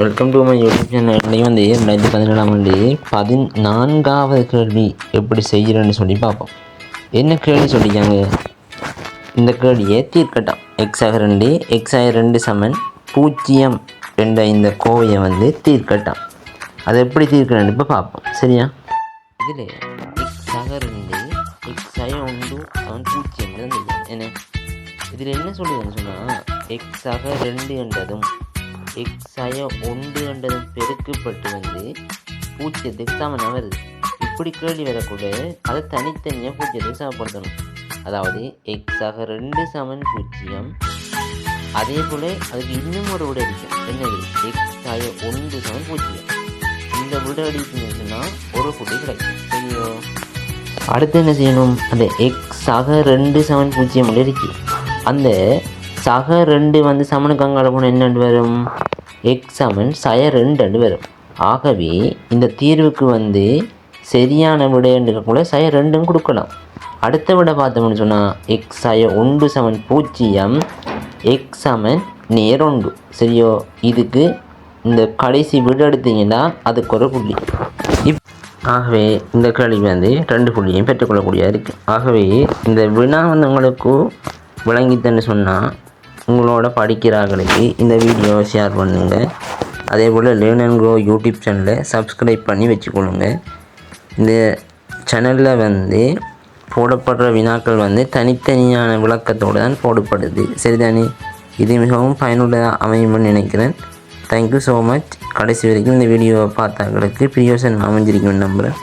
Welcome to my YouTube channel. இன்றைக்கி வந்து 2017ஆம் ஆண்டு 14வது கேள்வி எப்படி செய்கிறேன்னு சொல்லி பார்ப்போம். என்ன கேள்வி சொல்லிக்காங்க, இந்த கேள்வியை தீர்க்கட்டாம். எக்ஸாக 2 சமன் 0 என்ற இந்த கோவையை வந்து தீர்க்கட்டாம். அதை எப்படி தீர்க்கணும்னு இப்போ பார்ப்போம். சரியா? இதில் எக்ஸாக 2 எக்ஸாக 1 சமன் 0 என்ன இதில் என்ன சொல்லுதுன்னு சொன்னால், எக்ஸாக 2 என்றதும் எக்ஸாய 1 என்றதும் பெருக்கப்பட்டு வந்து 0க்கு சமனாக வருது. இப்படி கேள்வி வரக்கூட அதை தனித்தனியாக 0க்கு சமப்படுத்தணும். அதாவது எக்ஸாக 2 சமன் 0, அதே போல் அதுக்கு இன்னும் ஒரு விட அடிக்கும். என்னது? எக்ஸாய 1 சமன் 0. இந்த விட அடிக்குன்னு சொன்னால் ஒரு புள்ளி கிடைக்கும். சரியோ? அடுத்து என்ன செய்யணும்? அந்த எக்ஸாக 2 சமன் 0 இருக்கு. அந்த சக 2 வந்து சமனுக்கு அங்காட போனால் என்னென்று வரும்? எக்ஸ் சமன் சய 2 வரும். ஆகவே இந்த தீர்வுக்கு வந்து சரியான விடைன்னு கூட சய 2 கொடுக்கலாம். அடுத்த விட பார்த்தோம்னு சொன்னால் எக்ஸ் சய 1 சமன் 0, எக்ஸ் சமன் நேர் 1. சரியோ? இதுக்கு இந்த கடைசி விட எடுத்தீங்கன்னா அதுக்கு ஒரு புள்ளி. ஆகவே இந்த கேள்வி வந்து 2 புள்ளியும் பெற்றுக்கொள்ளக்கூடியதாக இருக்குது. ஆகவே இந்த வினா வந்து உங்களுக்கு விளங்கித்தன்னு சொன்னால் உங்களோட படிக்கிறார்களுக்கு இந்த வீடியோவை ஷேர் பண்ணுங்கள். அதே போல் லேர்ன் அண்ட் க்ரோ யூடியூப் சேனலை சப்ஸ்கிரைப் பண்ணி வச்சுக்கொள்ளுங்க. இந்த சேனலில் வந்து போடப்படுற வினாக்கள் வந்து தனித்தனியான விளக்கத்தோடு தான் போடப்படுது. சரிதானே? இது மிகவும் பயனுள்ளதாக அமையும்னு நினைக்கிறேன். Thank you so much. கடைசி வரைக்கும் இந்த வீடியோவை பார்த்தாங்களுக்கு பிரியோசன் அமைஞ்சிருக்குன்னு நம்புகிறேன்.